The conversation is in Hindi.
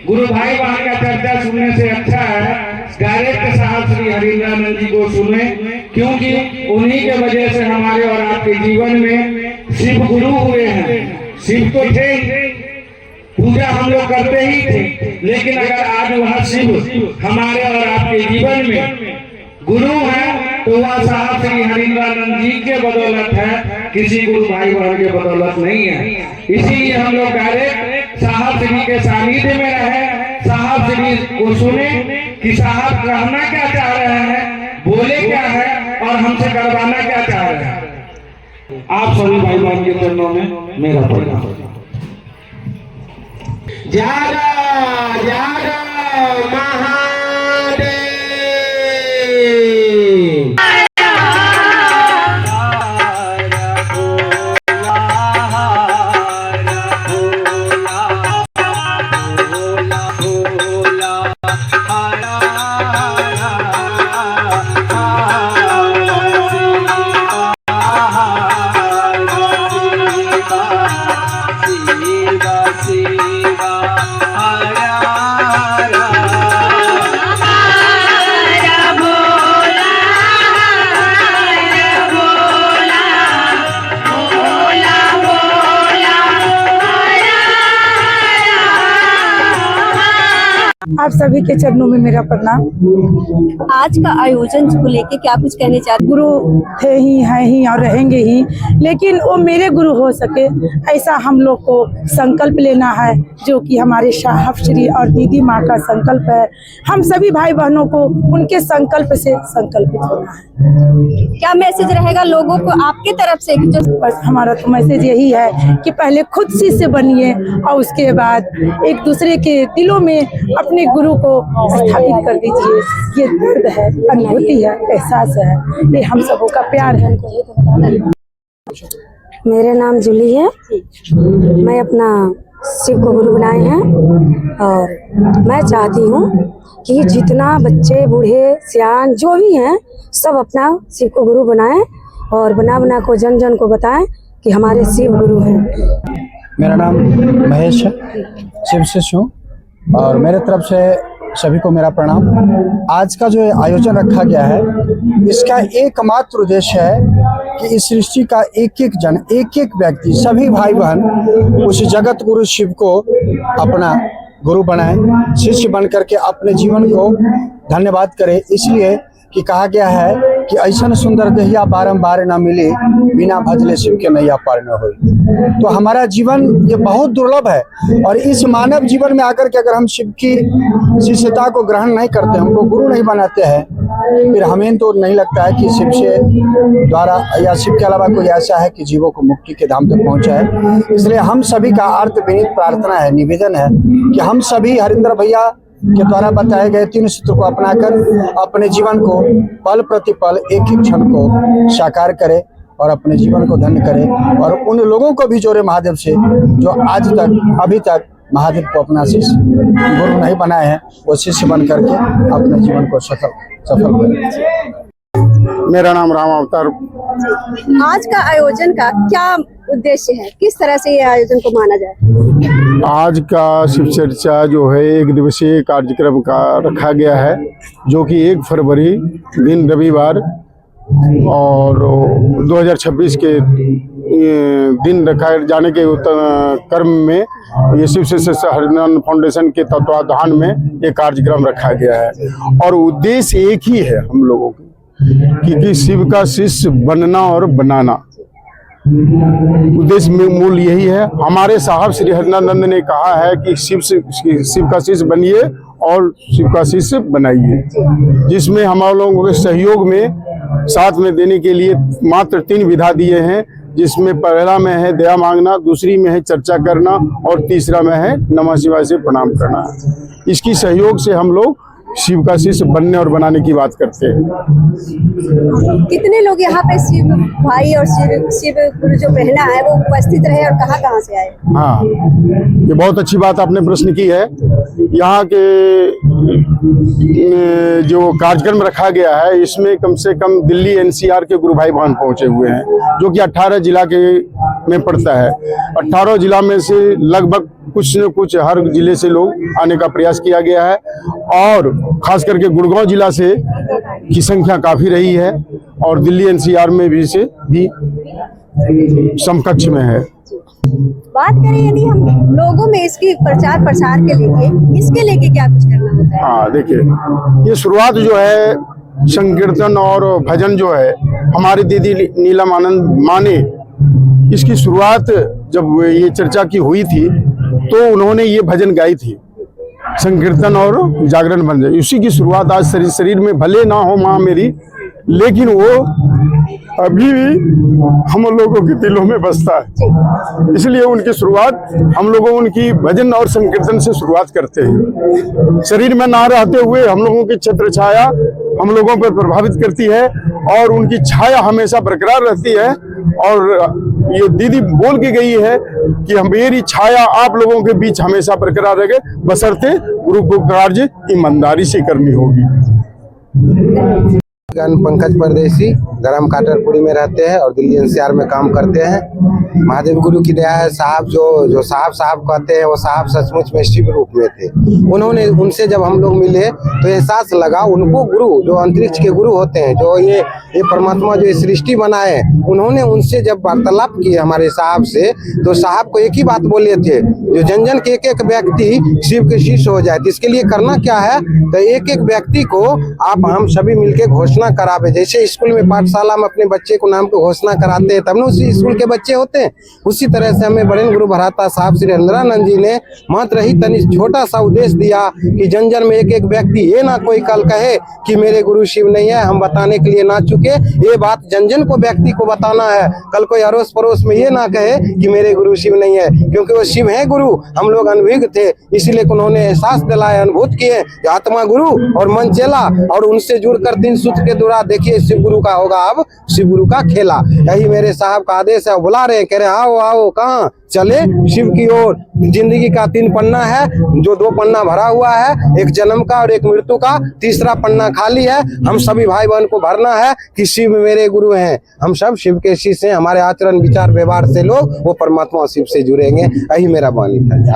गुरु भाई बहन का चर्चा सुनने से अच्छा है डायरेक्ट साहब श्री हरिंद्रानंद जी को सुने, क्योंकि उन्हीं के वजह से हमारे और आपके जीवन में शिव गुरु हुए हैं। शिव तो थे, पूजा हम लोग करते ही थे, लेकिन अगर आज वह शिव हमारे और आपके जीवन में गुरु है तो वह साहब श्री हरिंद्रानंद जी के बदौलत है, किसी गुरु भाई बहन के बदौलत नहीं है। इसीलिए हम लोग डायरेक्ट साहब श्री के सानिध्य में रहे, साहब श्री को सुने कि साहब कहना क्या चाह रहे हैं, बोले क्या है और हमसे करवाना क्या चाह रहे हैं। आप सभी भाई बहन के चरणों में मेरा प्रणाम। जागा जागा महादेव। आप सभी के चरणों में मेरा प्रणाम। आज का आयोजन को लेके क्या कुछ कहने चाहते? गुरु थे ही, हैं ही और रहेंगे ही, लेकिन वो मेरे गुरु हो सके ऐसा हम लोग को संकल्प लेना है, जो कि हमारे साहब श्री और दीदी माँ का संकल्प है। हम सभी भाई बहनों को उनके संकल्प से संकल्पित होना है। क्या मैसेज रहेगा लोगों को आपके तरफ से? बस हमारा तो मैसेज यही है कि पहले खुद शिष्य बनिए और उसके बाद एक दूसरे के दिलों में अपने गुरु को स्थापित कर दीजिए। ये दर्द है, अनुभूति है, एहसास है, ये हम सबों का प्यार है। मेरा नाम जूली है। मैं अपना शिव को गुरु बनाए हैं और मैं चाहती हूँ कि जितना बच्चे बूढ़े सियान जो भी हैं सब अपना शिव को गुरु बनाएं और बना को जन जन को बताएं कि हमारे शिव गुरु हैं। मेरा नाम महेश है, शिव शिष्य हूँ और मेरे तरफ से सभी को मेरा प्रणाम। आज का जो आयोजन रखा गया है इसका एकमात्र उद्देश्य है कि इस सृष्टि का एक एक जन, एक एक व्यक्ति, सभी भाई बहन उस जगत गुरु शिव को अपना गुरु बनाए, शिष्य बन करके अपने जीवन को धन्यवाद करे। इसलिए कि कहा गया है कि ऐसा सुंदर दहिया बारंबार न मिले, बिना भजले शिव के नैया पार न हो। तो हमारा जीवन ये बहुत दुर्लभ है और इस मानव जीवन में आकर के अगर हम शिव की शिष्यता को ग्रहण नहीं करते, हमको गुरु नहीं बनाते हैं, फिर हमें तो नहीं लगता है कि शिव से द्वारा या शिव के अलावा कोई ऐसा है कि जीवों को मुक्ति के धाम तक पहुंचा है। इसलिए हम सभी का अर्थ विनीत प्रार्थना है, निवेदन है कि हम सभी हरिंद्र भैया के द्वारा बताए गए 3 सूत्र को अपनाकर अपने जीवन को पल प्रतिपल एक एक क्षण को साकार करे और अपने जीवन को धन्य करे और उन लोगों को भी जोड़े महादेव से जो आज तक अभी तक महादेव को अपना शिष्य गुरु नहीं बनाए हैं, वो शिष्य बन करके अपने जीवन को सफल करें। मेरा नाम राम अवतार। आज का आयोजन का क्या उद्देश्य है, किस तरह से ये आयोजन को माना जाए? आज का शिव चर्चा जो है 1 दिवसीय कार्यक्रम का रखा गया है, जो कि 1 फरवरी दिन रविवार और 2026 के दिन रखा जाने के क्रम में ये शिव शिष्य हरिनारायण फाउंडेशन के तत्वाधान में ये कार्यक्रम रखा गया है और उद्देश्य एक ही है हम लोगों की कि शिव का शिष्य बनना और बनाना। उद्देश्य में मूल यही है। हमारे साहब श्री हरिनारायण ने कहा है कि शिव का शिष्य बनिए और शिव का शिष्य बनाइए, जिसमें हम लोगों के सहयोग में साथ में देने के लिए मात्र 3 विधा दिए हैं, जिसमें पहला में है दया मांगना, दूसरी में है चर्चा करना और तीसरा में है नमः शिवाय से प्रणाम करना। इसकी सहयोग से हम लोग शिव का शिष्य बनने और बनाने की बात करते हैं। कितने लोग यहाँ पे शिव भाई और शिव गुरु जो बहना है वो उपस्थित रहे और कहाँ से आए? हाँ, ये बहुत अच्छी बात आपने प्रश्न की है। यहाँ के जो कार्यक्रम रखा गया है इसमें कम से कम दिल्ली NCR के गुरु भाई बहन पहुंचे हुए हैं, जो कि 18 जिला के में पड़ता है। 18 जिला में से लगभग कुछ न कुछ हर जिले से लोग आने का प्रयास किया गया है और खास करके गुड़गांव जिला से की संख्या काफ़ी रही है और दिल्ली एनसीआर में भी से भी समकक्ष में है। बात करें यदि हम लोगों में इसकी प्रचार प्रसार के लेके, इसके लेके क्या कुछ करना होता है? हाँ, देखिए, ये शुरुआत जो है संकीर्तन और भजन जो है हमारी दीदी नीलम आनंद माँ ने इसकी शुरुआत जब ये चर्चा की हुई थी तो उन्होंने ये भजन गाई थी, संकीर्तन और जागरण भजन। उसी की शुरुआत आज शरीर में भले ना हो माँ मेरी, लेकिन वो अभी भी हम लोगों के दिलों में बसता है। इसलिए उनकी शुरुआत हम लोगों उनकी भजन और संकीर्तन से शुरुआत करते हैं। शरीर में ना रहते हुए हम लोगों की छत्र छाया हम लोगों पर प्रभावित करती है और उनकी छाया हमेशा बरकरार रहती है। और ये दीदी बोल के गई है कि मेरी छाया आप लोगों के बीच हमेशा बरकरार रहे, बशर्ते गुरु को कार्य ईमानदारी से करनी होगी। पंकज परदेसी ग्राम काटरपुरी में रहते हैं और दिल्ली एनसीआर में काम करते हैं। महादेव गुरु की दया है। साहब जो साहब कहते हैं वो साहब सचमुच में शिव रूप में थे। उन्होंने उनसे जब हम लोग मिले तो एहसास लगा उनको गुरु जो अंतरिक्ष के गुरु होते हैं, जो ये परमात्मा जो सृष्टि बनाए, उन्होंने उनसे जब वार्तालाप किए हमारे साहब से, तो साहब को एक ही बात बोले थे, जो जन जन के एक व्यक्ति शिव के शिष्य हो जाए। तो इसके लिए करना क्या है, तो एक एक व्यक्ति को आप हम सभी मिलकर घोषणा करावे। जैसे स्कूल में पाठशाला में अपने बच्चे को नाम को घोषणा कराते हैं तब ना उसी स्कूल के बच्चे होते हैं, उसी तरह से हमें बड़े गुरु भराता साहब श्री हरेंद्रानंद जी ने मात्र ही तनि छोटा सा उद्देश्य दिया कि जन जन में एक एक व्यक्ति ये ना कोई कल कहे कि मेरे गुरु शिव नहीं है, हम बताने के लिए ना चुके। ये बात जन जन को व्यक्ति को बताना है, कल कोई अड़ोस पड़ोस में ये ना कहे कि मेरे गुरु शिव नहीं है, क्योंकि वो शिव है गुरु। हम लोग अनभिज्ञ थे, इसलिए उन्होंने एहसास दिलाया, अनुभूत किए कि आत्मा गुरु और मन चेला, और उनसे जुड़कर 3 सूत्र के द्वारा देखिए शिव गुरु का होगा अब शिव गुरु का खेला। यही मेरे साहब का आदेश है। बुला रहे, कह रहे आओ आओ, कहाँ चले शिव की ओर। जिंदगी का 3 पन्ना है, जो 2 पन्ना भरा हुआ है, एक जन्म का और एक मृत्यु का, तीसरा पन्ना खाली है। हम सभी भाई बहन को भरना है कि शिव मेरे गुरु हैं, हम सब शिव के शिष्य हैं। हमारे आचरण विचार व्यवहार से लोग वो परमात्मा शिव से जुड़ेंगे। यही मेरा वाणी था।